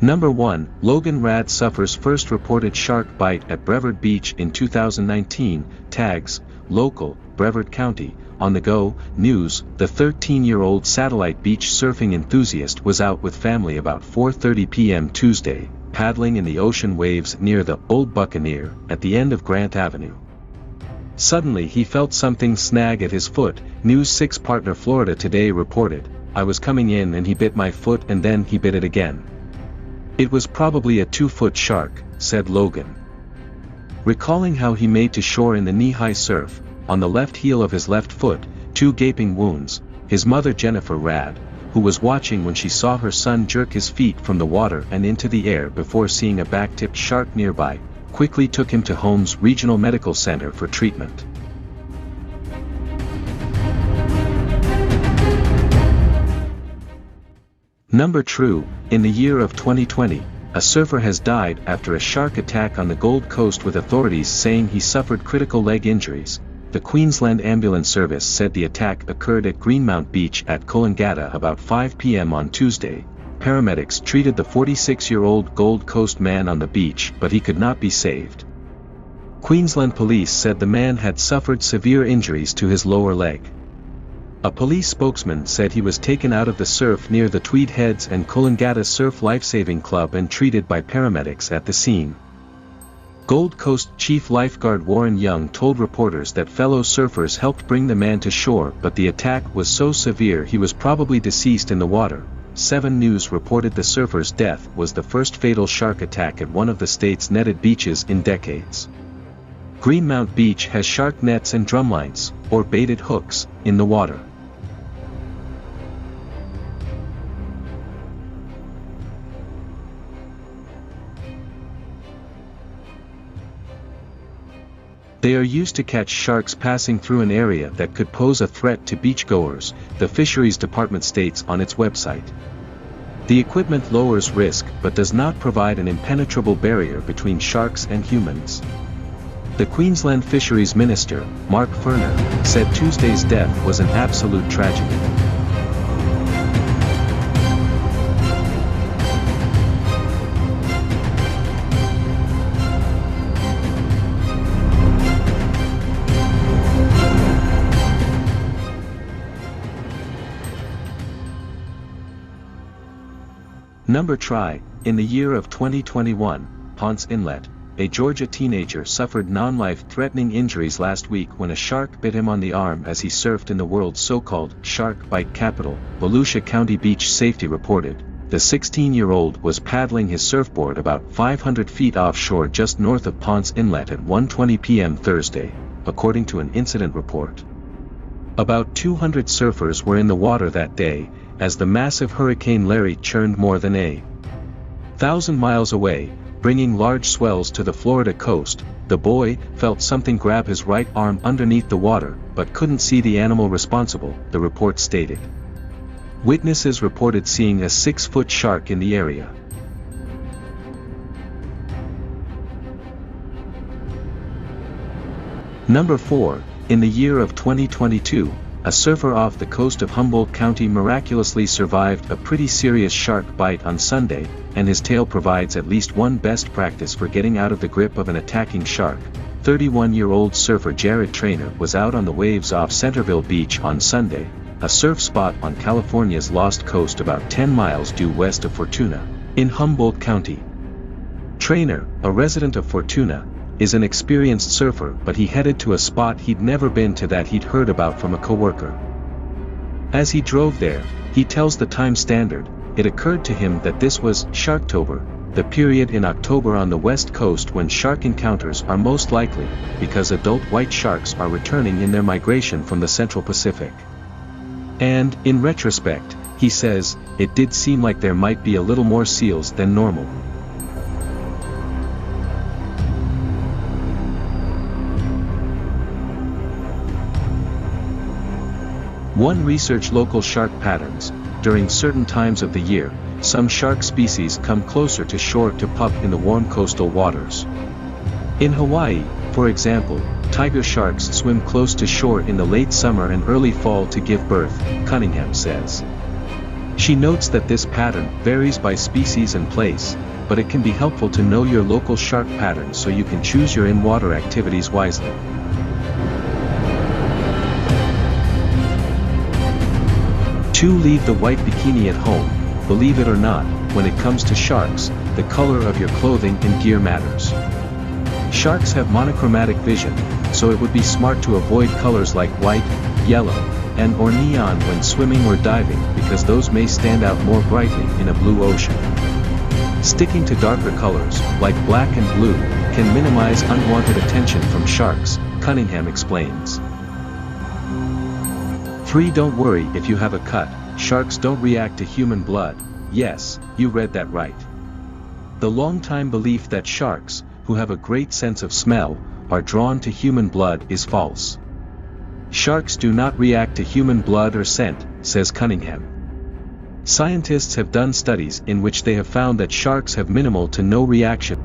Number 1. Logan Radd suffers first reported shark bite at Brevard Beach in 2019, tags, local, Brevard County. On the go, news, the 13-year-old satellite beach surfing enthusiast was out with family about 4:30 p.m. Tuesday, paddling in the ocean waves near the Old Buccaneer, at the end of Grant Avenue. Suddenly he felt something snag at his foot, News 6 partner Florida Today reported. I was coming in and he bit my foot and then he bit it again. It was probably a 2-foot shark, said Logan. Recalling how he made to shore in the knee-high surf, on the left heel of his left foot, 2 gaping wounds, his mother Jennifer Radd, who was watching when she saw her son jerk his feet from the water and into the air before seeing a back-tipped shark nearby, quickly took him to Holmes Regional Medical Center for treatment. Number 2, in the year of 2020, a surfer has died after a shark attack on the Gold Coast, with authorities saying he suffered critical leg injuries. The Queensland Ambulance Service said the attack occurred at Greenmount Beach at Coolangatta about 5 p.m. on Tuesday. Paramedics treated the 46-year-old Gold Coast man on the beach, but he could not be saved. Queensland police said the man had suffered severe injuries to his lower leg. A police spokesman said he was taken out of the surf near the Tweed Heads and Coolangatta Surf Lifesaving Club and treated by paramedics at the scene. Gold Coast Chief Lifeguard Warren Young told reporters that fellow surfers helped bring the man to shore, but the attack was so severe he was probably deceased in the water. 7 News reported the surfer's death was the first fatal shark attack at one of the state's netted beaches in decades. Greenmount Beach has shark nets and drumlines, or baited hooks, in the water. They are used to catch sharks passing through an area that could pose a threat to beachgoers, the Fisheries Department states on its website. The equipment lowers risk but does not provide an impenetrable barrier between sharks and humans. The Queensland Fisheries Minister, Mark Furner, said Tuesday's death was an absolute tragedy. Number 3, in the year of 2021, Ponce Inlet, a Georgia teenager suffered non-life-threatening injuries last week when a shark bit him on the arm as he surfed in the world's so-called shark bite capital, Volusia County Beach Safety reported. The 16-year-old was paddling his surfboard about 500 feet offshore just north of Ponce Inlet at 1:20 p.m. Thursday, according to an incident report. About 200 surfers were in the water that day, as the massive Hurricane Larry churned more than 1,000 miles away, bringing large swells to the Florida coast. The boy felt something grab his right arm underneath the water, but couldn't see the animal responsible, the report stated. Witnesses reported seeing a 6-foot shark in the area. Number 4, in the year of 2022, a surfer off the coast of Humboldt County miraculously survived a pretty serious shark bite on Sunday, and his tale provides at least one best practice for getting out of the grip of an attacking shark. 31-year-old surfer Jared Traynor was out on the waves off Centerville Beach on Sunday, a surf spot on California's Lost Coast about 10 miles due west of Fortuna, in Humboldt County. Traynor, a resident of Fortuna, is an experienced surfer, but he headed to a spot he'd never been to that he'd heard about from a coworker. As he drove there, he tells the Times-Standard, it occurred to him that this was Sharktober, the period in October on the west coast when shark encounters are most likely, because adult white sharks are returning in their migration from the Central Pacific. And, in retrospect, he says, it did seem like there might be a little more seals than normal. One research local shark patterns. During certain times of the year, some shark species come closer to shore to pup in the warm coastal waters. In Hawaii, for example, tiger sharks swim close to shore in the late summer and early fall to give birth, Cunningham says. She notes that this pattern varies by species and place, but it can be helpful to know your local shark patterns so you can choose your in-water activities wisely. 2. Leave the white bikini at home. Believe it or not, when it comes to sharks, the color of your clothing and gear matters. Sharks have monochromatic vision, so it would be smart to avoid colors like white, yellow, and/or neon when swimming or diving because those may stand out more brightly in a blue ocean. Sticking to darker colors, like black and blue, can minimize unwanted attention from sharks, Cunningham explains. 3. Don't worry if you have a cut. Sharks don't react to human blood. Yes, you read that right. The long-time belief that sharks, who have a great sense of smell, are drawn to human blood is false. Sharks do not react to human blood or scent, says Cunningham. Scientists have done studies in which they have found that sharks have minimal to no reaction